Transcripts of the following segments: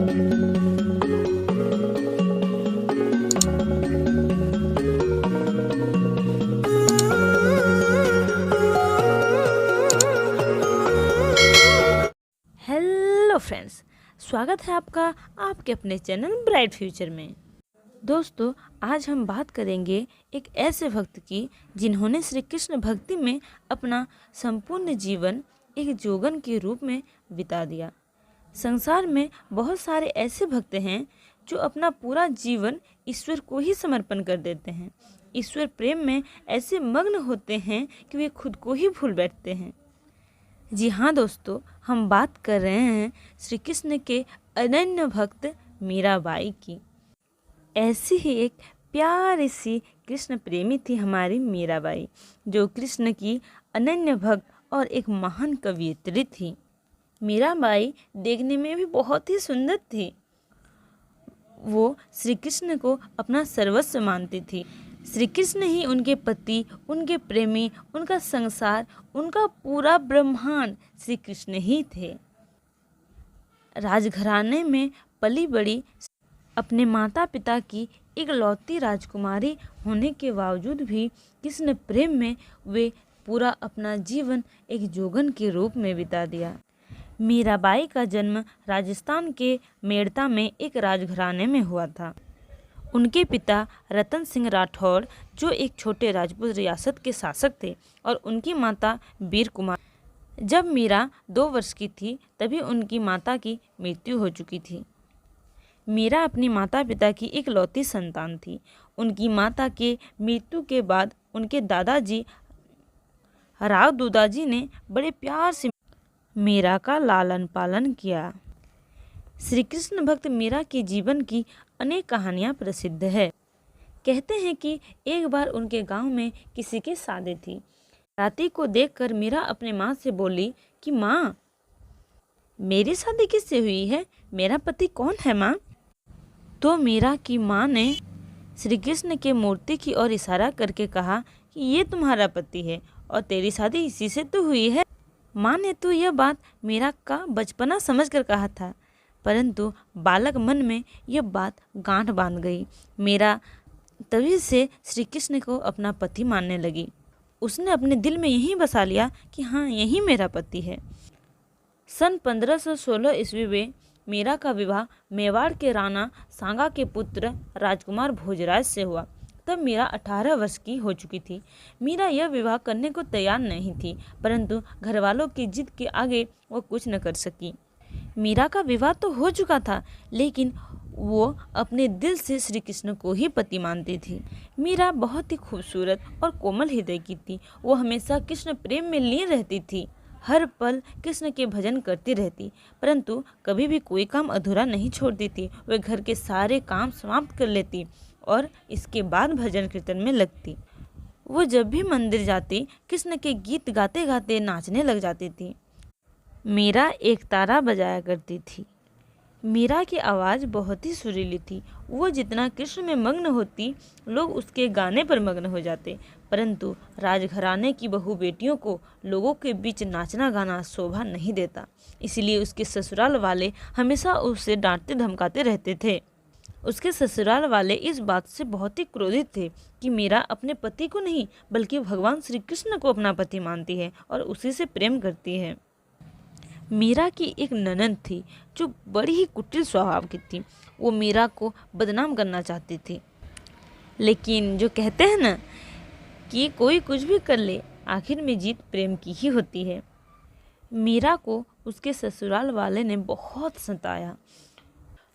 Hello friends, स्वागत है आपका आपके अपने चैनल ब्राइट फ्यूचर में। दोस्तों, आज हम बात करेंगे एक ऐसे भक्त की जिन्होंने श्री कृष्ण भक्ति में अपना संपूर्ण जीवन एक जोगन के रूप में बिता दिया। संसार में बहुत सारे ऐसे भक्त हैं जो अपना पूरा जीवन ईश्वर को ही समर्पण कर देते हैं। ईश्वर प्रेम में ऐसे मग्न होते हैं कि वे खुद को ही भूल बैठते हैं। जी हाँ दोस्तों, हम बात कर रहे हैं श्री कृष्ण के अनन्य भक्त मीराबाई की। ऐसी ही एक प्यारी सी कृष्ण प्रेमी थी हमारी मीराबाई, जो कृष्ण की अनन्य भक्त और एक महान कवयित्री थी। मीराबाई देखने में भी बहुत ही सुंदर थी। वो श्री कृष्ण को अपना सर्वस्व मानती थी। श्री कृष्ण ही उनके पति, उनके प्रेमी, उनका संसार, उनका पूरा ब्रह्मांड श्री कृष्ण ही थे। राजघराने में पली बड़ी अपने माता पिता की इकलौती राजकुमारी होने के बावजूद भी कृष्ण प्रेम में वे पूरा अपना जीवन एक जोगन के रूप में बिता दिया। मीराबाई का जन्म राजस्थान के मेड़ता में एक राजघराने में हुआ था। उनके पिता रतन सिंह राठौड़ जो एक छोटे राजपूत रियासत के शासक थे, और उनकी माता वीर कुमार। जब मीरा 2 वर्ष की थी तभी उनकी माता की मृत्यु हो चुकी थी। मीरा अपनी माता पिता की इकलौती संतान थी। उनकी माता के मृत्यु के बाद उनके दादाजी राव दूदाजी ने बड़े प्यार से मीरा का लालन पालन किया। श्री कृष्ण भक्त मीरा के जीवन की अनेक कहानियाँ प्रसिद्ध है। कहते हैं कि एक बार उनके गांव में किसी की शादी थी। राती को देखकर मीरा अपने माँ से बोली कि माँ, मेरी शादी किससे हुई है? मेरा पति कौन है माँ? तो मीरा की माँ ने श्री कृष्ण के मूर्ति की ओर इशारा करके कहा कि ये तुम्हारा पति है और तेरी शादी इसी से तो हुई है। माँ ने तो यह बात मीरा का बचपना समझकर कहा था, परंतु बालक मन में यह बात गांठ बांध गई। मीरा तभी से श्री कृष्ण को अपना पति मानने लगी। उसने अपने दिल में यही बसा लिया कि हाँ, यही मेरा पति है। सन 1516 ईस्वी में मीरा का विवाह मेवाड़ के राणा सांगा के पुत्र राजकुमार भोजराज से हुआ। तब मीरा 18 वर्ष की हो चुकी थी। मीरा यह विवाह करने को तैयार नहीं थी, परंतु घरवालों की जिद के आगे वो कुछ न कर सकी। मीरा का विवाह तो हो चुका था, लेकिन वो अपने दिल से श्री कृष्ण को ही पति मानती थी। मीरा बहुत ही खूबसूरत और कोमल हृदय की थी। वो हमेशा कृष्ण प्रेम में लीन रहती थी। हर पल कृष्ण के भजन करती रहती, परंतु कभी भी कोई काम अधूरा नहीं छोड़ती थी। वह घर के सारे काम समाप्त कर लेती और इसके बाद भजन कीर्तन में लगती। वो जब भी मंदिर जाती, कृष्ण के गीत गाते गाते नाचने लग जाती थी। मीरा एक तारा बजाया करती थी। मीरा की आवाज़ बहुत ही सुरीली थी। वो जितना कृष्ण में मग्न होती, लोग उसके गाने पर मग्न हो जाते। परंतु राजघराने की बहू बेटियों को लोगों के बीच नाचना गाना शोभा नहीं देता, इसलिए उसके ससुराल वाले हमेशा उसे डांटते धमकाते रहते थे। उसके ससुराल वाले इस बात से बहुत ही क्रोधित थे कि मीरा अपने पति को नहीं बल्कि भगवान श्री कृष्ण को अपना पति मानती है और उसी से प्रेम करती है। मीरा की एक ननद थी जो बड़ी ही कुटिल स्वभाव की थी। वो मीरा को बदनाम करना चाहती थी, लेकिन जो कहते हैं ना कि कोई कुछ भी कर ले, आखिर में जीत प्रेम की ही होती है। मीरा को उसके ससुराल वाले ने बहुत सताया,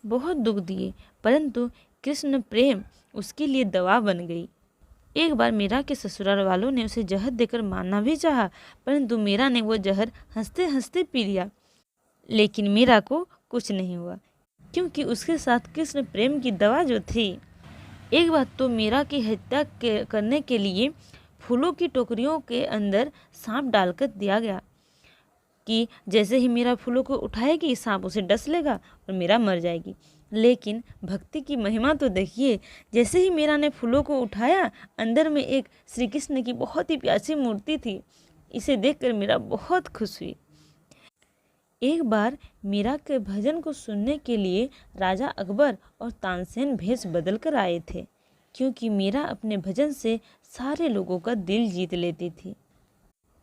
बहुत दुख दिए, परंतु कृष्ण प्रेम उसके लिए दवा बन गई। एक बार मीरा के ससुराल वालों ने उसे जहर देकर मारना भी चाहा, परंतु मीरा ने वो जहर हंसते हंसते पी लिया। लेकिन मीरा को कुछ नहीं हुआ, क्योंकि उसके साथ कृष्ण प्रेम की दवा जो थी। एक बार तो मीरा की हत्या करने के लिए फूलों की टोकरियों के अंदर सांप डालकर दिया गया कि जैसे ही मीरा फूलों को उठाएगी, सांप उसे डस लेगा और मीरा मर जाएगी। लेकिन भक्ति की महिमा तो देखिए, जैसे ही मीरा ने फूलों को उठाया, अंदर में एक श्री कृष्ण की बहुत ही प्यासी मूर्ति थी। इसे देखकर मीरा बहुत खुश हुई। एक बार मीरा के भजन को सुनने के लिए राजा अकबर और तानसेन भेष बदल कर आए थे, क्योंकि मीरा अपने भजन से सारे लोगों का दिल जीत लेती थी।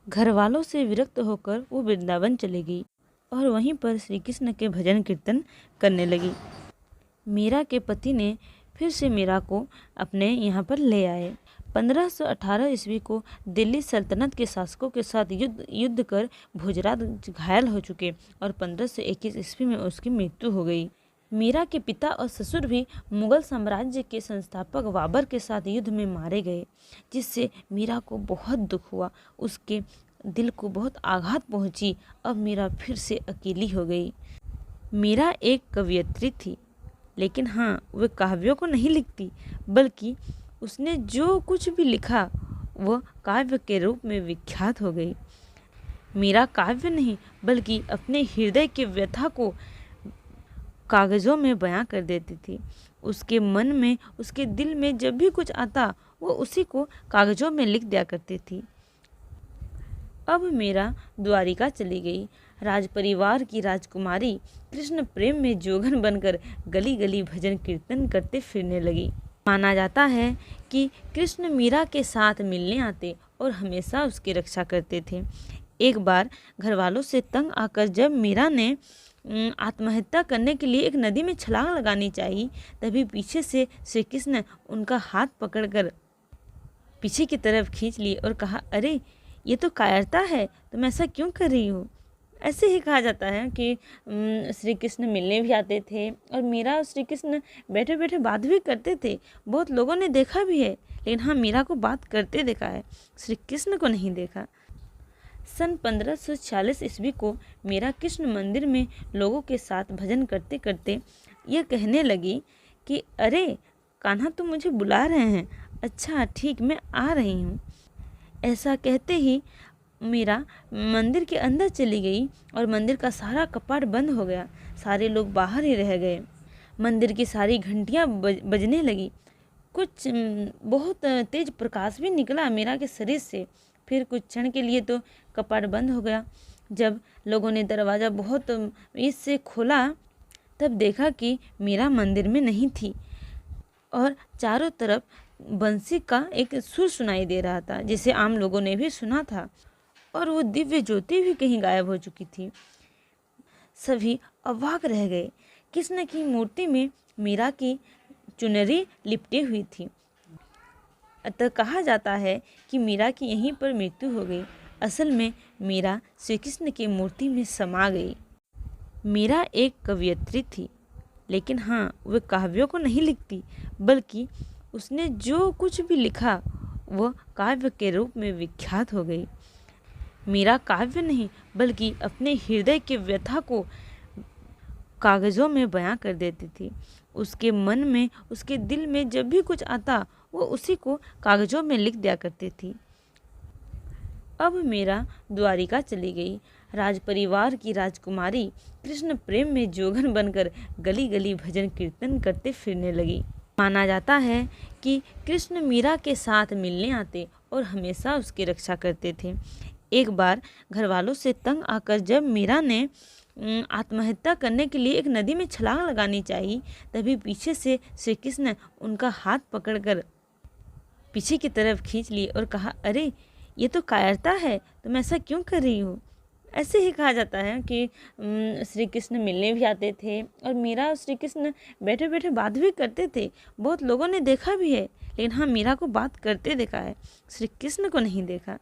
घर वालों से विरक्त होकर वो वृंदावन चली गई और वहीं पर श्री कृष्ण के भजन कीर्तन करने लगी। मीरा के पति ने फिर से मीरा को अपने यहाँ पर ले आए। 1518 ईस्वी को दिल्ली सल्तनत के शासकों के साथ युद्ध कर भोजराज घायल हो चुके और 1521 ईस्वी में उसकी मृत्यु हो गई। मीरा के पिता और ससुर भी मुगल साम्राज्य के संस्थापक बाबर के साथ युद्ध में मारे गए, जिससे मीरा को बहुत दुख हुआ। उसके दिल को बहुत आघात पहुंची। अब मीरा फिर से अकेली हो गई। मीरा एक कवयित्री थी, लेकिन हाँ, वह काव्यों को नहीं लिखती, बल्कि उसने जो कुछ भी लिखा वह काव्य के रूप में विख्यात हो गई। मीरा काव्य नहीं बल्कि अपने हृदय के व्यथा को कागज़ों में बयां कर देती थी। उसके मन में, उसके दिल में जब भी कुछ आता वो उसी को कागज़ों में लिख दिया करती थी। अब मीरा द्वारिका चली गई। राज परिवार की राजकुमारी कृष्ण प्रेम में जोगन बनकर गली गली भजन कीर्तन करते फिरने लगी। माना जाता है कि कृष्ण मीरा के साथ मिलने आते और हमेशा उसकी रक्षा करते थे। एक बार घर वालों से तंग आकर जब मीरा ने आत्महत्या करने के लिए एक नदी में छलांग लगानी चाहिए, तभी पीछे से श्री कृष्ण उनका हाथ पकड़कर पीछे की तरफ खींच लिए और कहा, अरे ये तो कायरता है, तुम ऐसा क्यों कर रही हो। ऐसे ही कहा जाता है कि श्री कृष्ण मिलने भी आते थे और मीरा और श्री कृष्ण बैठे बैठे बात भी करते थे। बहुत लोगों ने देखा भी है, लेकिन हाँ, मीरा को बात करते देखा है, श्री कृष्ण को नहीं देखा। सन 1546 ईस्वी को मीरा कृष्ण मंदिर में लोगों के साथ भजन करते करते यह कहने लगी कि अरे कान्हा, तुम मुझे बुला रहे हैं, अच्छा ठीक, मैं आ रही हूँ। ऐसा कहते ही मीरा मंदिर के अंदर चली गई और मंदिर का सारा कपाट बंद हो गया। सारे लोग बाहर ही रह गए। मंदिर की सारी घंटियाँ बजने लगी। कुछ बहुत तेज प्रकाश भी निकला मीरा के शरीर से। फिर कुछ क्षण के लिए तो कपाट बंद हो गया। जब लोगों ने दरवाज़ा बहुत इससे खोला, तब देखा कि मीरा मंदिर में नहीं थी और चारों तरफ बंसी का एक सुर सुनाई दे रहा था, जिसे आम लोगों ने भी सुना था, और वो दिव्य ज्योति भी कहीं गायब हो चुकी थी। सभी अवाक रह गए। कृष्ण की मूर्ति में मीरा की चुनरी लिपटी हुई थी। अतः कहा जाता है कि मीरा की यहीं पर मृत्यु हो गई। असल में मीरा श्री कृष्ण की मूर्ति में समा गई। मीरा एक कवयित्री थी, लेकिन हाँ, वह काव्यों को नहीं लिखती, बल्कि उसने जो कुछ भी लिखा वह काव्य के रूप में विख्यात हो गई। मीरा काव्य नहीं बल्कि अपने हृदय के व्यथा को कागज़ों में बयां कर देती थी। उसके मन में, उसके दिल में जब भी कुछ आता वो उसी को कागज़ों में लिख दिया करती थी। अब मीरा द्वारिका चली गई। राज परिवार की राजकुमारी कृष्ण प्रेम में जोगन बनकर गली गली भजन कीर्तन करते फिरने लगी। माना जाता है कि कृष्ण मीरा के साथ मिलने आते और हमेशा उसकी रक्षा करते थे। एक बार घर वालों से तंग आकर जब मीरा ने आत्महत्या करने के लिए एक नदी में छलांग लगानी चाहिए, तभी पीछे से श्री कृष्ण उनका हाथ पकड़कर पीछे की तरफ खींच लिए और कहा, अरे ये तो कायरता है, तुम ऐसा क्यों कर रही हो। ऐसे ही कहा जाता है कि श्री कृष्ण मिलने भी आते थे और मीरा और श्री कृष्ण बैठे बैठे बात भी करते थे। बहुत लोगों ने देखा भी है, लेकिन हाँ, मीरा को बात करते देखा है, श्री कृष्ण को नहीं देखा।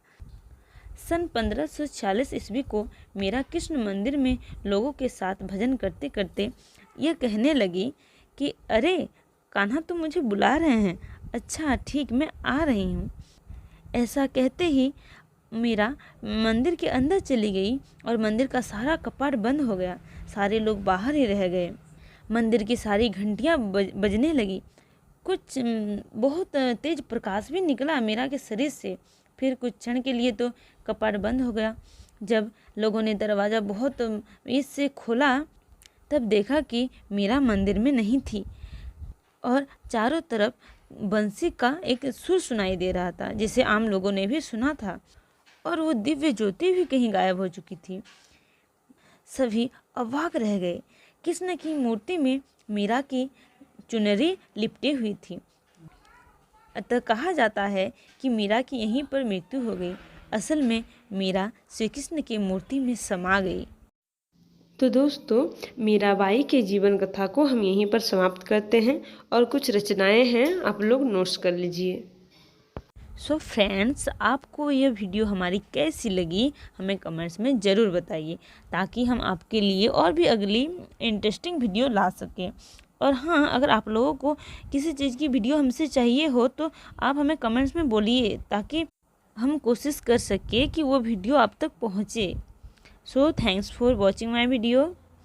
सन 1546 ईस्वी को मीरा कृष्ण मंदिर में लोगों के साथ भजन करते करते यह कहने लगी कि अरे कान्हा, तुम मुझे बुला रहे हैं, अच्छा ठीक, मैं आ रही हूँ। ऐसा कहते ही मीरा मंदिर के अंदर चली गई और मंदिर का सारा कपाट बंद हो गया। सारे लोग बाहर ही रह गए। मंदिर की सारी घंटियाँ बजने लगी। कुछ बहुत तेज प्रकाश भी निकला मीरा के शरीर से। फिर कुछ क्षण के लिए तो कपाट बंद हो गया। जब लोगों ने दरवाज़ा बहुत इससे खोला, तब देखा कि मीरा मंदिर में नहीं थी और चारों तरफ बंसी का एक सुर सुनाई दे रहा था, जिसे आम लोगों ने भी सुना था, और वो दिव्य ज्योति भी कहीं गायब हो चुकी थी। सभी अवाक रह गए। कृष्ण की मूर्ति में मीरा की चुनरी लिपटी हुई थी। अतः कहा जाता है कि मीरा की यहीं पर मृत्यु हो गई। असल में मीरा श्री कृष्ण की मूर्ति में समा गई। तो दोस्तों, मीराबाई के जीवन कथा को हम यहीं पर समाप्त करते हैं और कुछ रचनाएं हैं, आप लोग नोट्स कर लीजिए। सो फ्रेंड्स, आपको यह वीडियो हमारी कैसी लगी हमें कमेंट्स में ज़रूर बताइए, ताकि हम आपके लिए और भी अगली इंटरेस्टिंग वीडियो ला सकें। और हाँ, अगर आप लोगों को किसी चीज़ की वीडियो हमसे चाहिए हो तो आप हमें कमेंट्स में बोलिए, ताकि हम कोशिश कर सकें कि वो वीडियो आप तक पहुँचे। So thanks for watching my video.